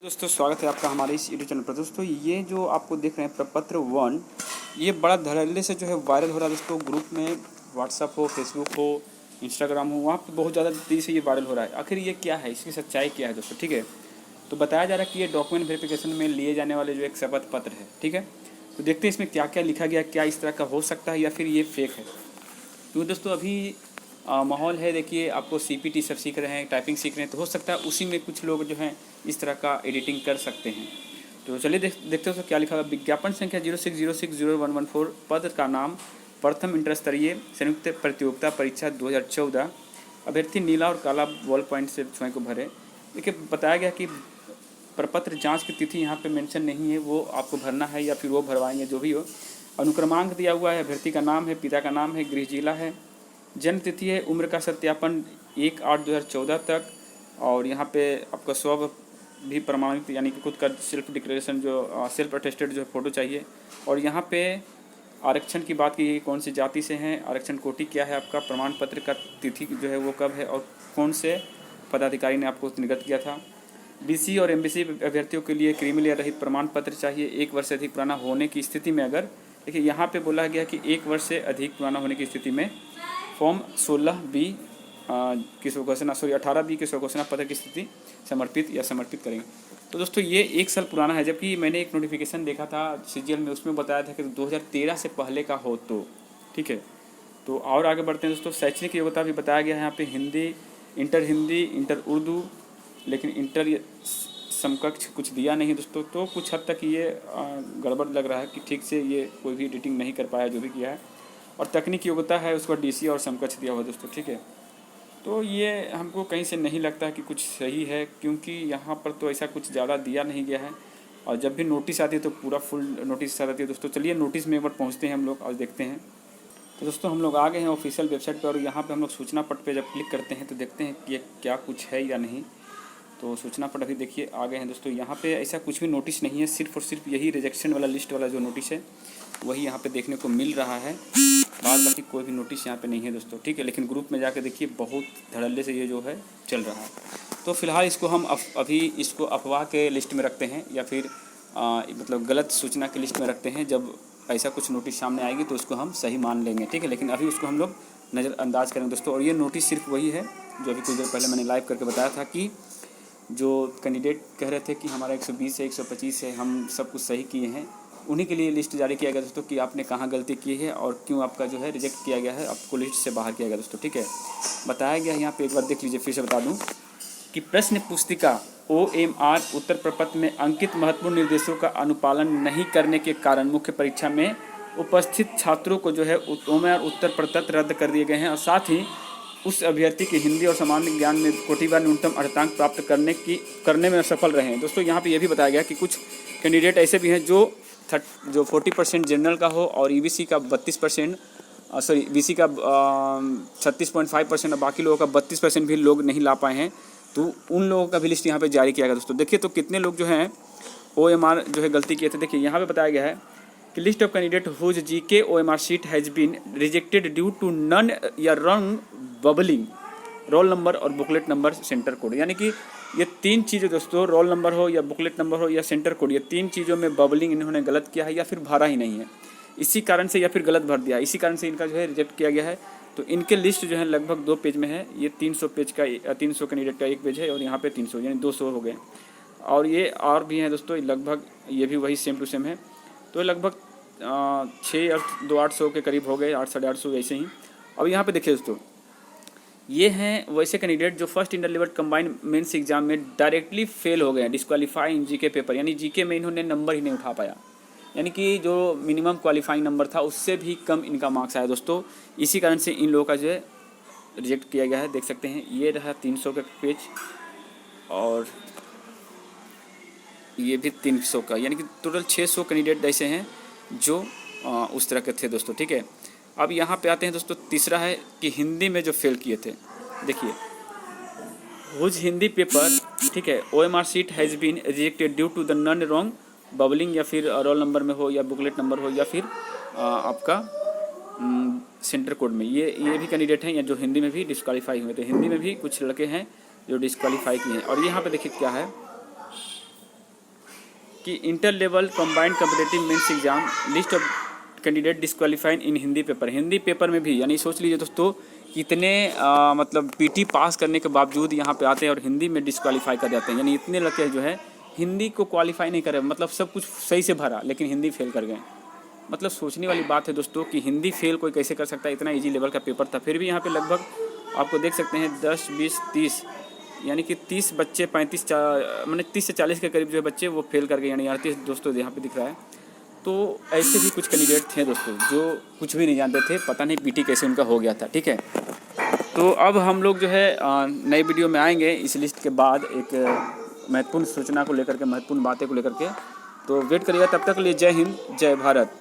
दोस्तों स्वागत है आपका हमारे इस यूट्यूब चैनल पर। दोस्तों ये जो आपको देख रहे हैं प्रपत्र 1, ये बड़ा धड़ल्ले से जो है वायरल हो रहा है दोस्तों। ग्रुप में व्हाट्सअप हो, फेसबुक हो, इंस्टाग्राम हो, वहाँ पे बहुत ज़्यादा तेज़ी से ये वायरल हो रहा है। आखिर ये क्या है, इसकी सच्चाई क्या है दोस्तों? ठीक है, तो बताया जा रहा है कि ये डॉक्यूमेंट वेरिफिकेशन में लिए जाने वाले जो एक शपथ पत्र है। ठीक है, तो देखते हैं इसमें क्या क्या लिखा गया, क्या इस तरह का हो सकता है या फिर ये फेक है। क्योंकि दोस्तों अभी माहौल है, देखिए आपको सीपीटी सब सीख रहे हैं, टाइपिंग सीख रहे हैं, तो हो सकता है उसी में कुछ लोग जो हैं इस तरह का एडिटिंग कर सकते हैं। तो चलिए देखते हो तो क्या लिखा हुआ। विज्ञापन संख्या 06060114, पद का नाम प्रथम इंटर स्तरीय संयुक्त प्रतियोगिता परीक्षा 2014, अभ्यर्थी नीला और काला बॉल पॉइंट से स्वयं को भरे। देखिए बताया गया कि प्रपत्र जांच की तिथि यहाँ पे मेंशन नहीं है, वो आपको भरना है या फिर वो भरवाएंगे, जो भी हो। अनुक्रमांक दिया हुआ है, अभ्यर्थी का नाम है, पिता का नाम है, गृह जिला है, जन्म तिथि है, उम्र का सत्यापन 1/8/2014 तक, और यहाँ पे आपका स्व भी प्रमाणित यानी कि खुद का सेल्फ डिक्लेरेशन जो सेल्फ अटेस्टेड जो फ़ोटो चाहिए। और यहाँ पे आरक्षण की बात की गई, कौन सी जाति से हैं, आरक्षण कोटि क्या है, आपका प्रमाण पत्र का तिथि जो है वो कब है, और कौन से पदाधिकारी ने आपको निर्गत किया था। बीसी और एमबीसी अभ्यर्थियों के लिए क्रीमी रहित प्रमाण पत्र चाहिए 1 वर्ष से अधिक पुराना होने की स्थिति में। अगर देखिए यहाँ पे बोला गया कि 1 वर्ष से अधिक पुराना होने की स्थिति में फॉर्म 16B की स्वघोषणा 18B की स्वघोषणा पत्र की स्थिति समर्पित करेंगे। तो दोस्तों ये 1 साल पुराना है, जबकि मैंने एक नोटिफिकेशन देखा था सीजीएल में, उसमें बताया था कि 2013 से पहले का हो तो ठीक है। तो और आगे बढ़ते हैं दोस्तों। शैक्षणिक योग्यता भी बताया गया है यहाँ पे, हिंदी, इंटर उर्दू, लेकिन इंटर समकक्ष कुछ दिया नहीं दोस्तों। तो कुछ हद तक ये गड़बड़ लग रहा है कि ठीक से ये कोई भी एडिटिंग नहीं कर पाया जो भी किया है। और तकनीकी योग्यता है, उसको डीसी और समकक्ष दिया हुआ दोस्तों। ठीक है, तो ये हमको कहीं से नहीं लगता कि कुछ सही है, क्योंकि यहाँ पर तो ऐसा कुछ ज़्यादा दिया नहीं गया है। और जब भी नोटिस आती है तो पूरा फुल नोटिस आ जाती है दोस्तों। चलिए नोटिस में एक बार पहुँचते हैं हम लोग और देखते हैं। तो दोस्तों हम लोग आ गए हैं ऑफिशियल वेबसाइट पर, और यहाँ पर हम लोग सूचना पट पर जब क्लिक करते हैं तो देखते हैं कि ये क्या कुछ है या नहीं। तो सूचना पट अभी देखिए आ गए हैं दोस्तों। यहाँ पे ऐसा कुछ भी नोटिस नहीं है, सिर्फ और सिर्फ यही रिजेक्शन वाला लिस्ट वाला जो नोटिस है वही यहाँ पे देखने को मिल रहा है। बाद बाकी कोई भी नोटिस यहाँ पे नहीं है दोस्तों। ठीक है, लेकिन ग्रुप में जाकर देखिए बहुत धड़ल्ले से ये जो है चल रहा है। तो फिलहाल इसको हम अभी इसको अफवाह के लिस्ट में रखते हैं, या फिर मतलब गलत सूचना के लिस्ट में रखते हैं। जब ऐसा कुछ नोटिस सामने आएगी तो उसको हम सही मान लेंगे। ठीक है, लेकिन अभी उसको हम लोग नज़रअंदाज करेंगे दोस्तों। और ये नोटिस सिर्फ वही है जो अभी कुछ देर पहले मैंने लाइव करके बताया था कि जो कैंडिडेट कह रहे थे कि हमारा 120 है, 125 है, हम सब कुछ सही किए हैं, उन्हीं के लिए लिस्ट जारी किया गया दोस्तों कि आपने कहाँ गलती की है और क्यों आपका जो है रिजेक्ट किया गया है, आपको लिस्ट से बाहर किया गया दोस्तों। ठीक है, बताया गया यहाँ पे, एक बार देख लीजिए, फिर से बता दूँ कि प्रश्न पुस्तिका OMR उत्तर प्रपत्र में अंकित महत्वपूर्ण निर्देशों का अनुपालन नहीं करने के कारण मुख्य परीक्षा में उपस्थित छात्रों को जो है OMR उत्तर प्रपत्र रद्द कर दिए गए हैं, और साथ ही उस अभ्यर्थी की हिंदी और सामान्य ज्ञान में कोटिवार न्यूनतम अर्हतांक प्राप्त करने में सफल रहे हैं दोस्तों। यहाँ पे ये भी बताया गया कि कुछ कैंडिडेट ऐसे भी हैं जो 40% जनरल का हो और ईबीसी का 32%, बीसी का 36.5% और बाकी लोगों का 32% भी लोग नहीं ला पाए हैं। तो उन लोगों का भी लिस्ट यहाँ पे जारी किया गया दोस्तों। देखिए तो कितने लोग जो हैं OMR जो है गलती किए थे। देखिए यहाँ पे बताया गया है कि list of candidate whose GK OMR sheet has been rejected due to none या रॉन्ग बबलिंग, रोल नंबर और बुकलेट नंबर, सेंटर कोड। यानी कि ये 3 चीज़ें दोस्तों, रोल नंबर हो या बुकलेट नंबर हो या सेंटर कोड, ये 3 चीज़ों में बबलिंग इन्होंने गलत किया है या फिर भरा ही नहीं है, इसी कारण से, या फिर गलत भर दिया, इसी कारण से इनका जो है रिजेक्ट किया गया है। तो इनके लिस्ट जो है लगभग 2 पेज में है। ये 300 पेज का 300 कैंडिडेट का 1 पेज है, और यहाँ पे 300 यानी 200 हो गए। और ये और भी हैं दोस्तों, लगभग ये भी वही सेम टू सेम है। तो लगभग 6 और 2 800 के करीब हो गए, 8 साढ़े 800 ऐसे ही। अब यहाँ पे देखिए दोस्तों, ये हैं वैसे कैंडिडेट जो first inter level combined mains exam में डायरेक्टली फेल हो गए हैं, डिस्क्वालीफाई इन जीके पेपर, यानी जीके में इन्होंने नंबर ही नहीं उठा पाया, यानी कि जो मिनिमम क्वालिफाइंग नंबर था उससे भी कम इनका मार्क्स आया दोस्तों। इसी कारण से इन लोगों का जो है रिजेक्ट किया गया है। देख सकते हैं ये रहा 300 का पेज, और ये भी 300 का, यानी कि टोटल 600 कैंडिडेट ऐसे हैं जो उस तरह के थे दोस्तों। ठीक है, अब यहाँ पे आते हैं दोस्तों। तीसरा है कि हिंदी में जो फेल किए थे, देखिए हुज हिंदी पेपर, ठीक है, OMR sheet has been rejected due to the none wrong bubbling, या फिर रोल नंबर में हो या बुकलेट नंबर हो या फिर आपका सेंटर कोड में, ये भी कैंडिडेट हैं या जो हिंदी में भी डिस्क्वालीफाई हुए। तो हिंदी में भी कुछ लड़के हैं जो डिस्क्वालीफाई किए हैं। और यहाँ पे देखिए क्या है, कि inter level combined competitive mains exam list of candidate disqualified in Hindi paper. Hindi paper में भी, यानी सोच लीजिए दोस्तों कितने मतलब पीटी पास करने के बावजूद यहाँ पे आते हैं और हिंदी में डिस्क्वालीफाई कर जाते हैं। यानी इतने लड़के जो है हिंदी को क्वालिफाई नहीं करे, मतलब सब कुछ सही से भरा लेकिन हिंदी फेल कर गए। मतलब सोचने वाली बात है दोस्तों कि हिंदी फेल कोई कैसे कर सकता है। इतना इजी लेवल का पेपर था, फिर भी यहाँ पे लगभग आपको देख सकते हैं 10, 20, 30 यानी कि 30 बच्चे 35 मैंने 30 से 40 के करीब जो है बच्चे वो फेल कर गए, यानी 38 दोस्तों यहाँ पे दिख रहा है। तो ऐसे भी कुछ कैंडिडेट थे दोस्तों जो कुछ भी नहीं जानते थे, पता नहीं पीटी कैसे उनका हो गया था। ठीक है, तो अब हम लोग जो है नई वीडियो में आएंगे इस लिस्ट के बाद एक महत्वपूर्ण सूचना को लेकर के, महत्वपूर्ण बातें को लेकर के। तो वेट करिएगा, तब तक के लिए जय हिंद, जय भारत।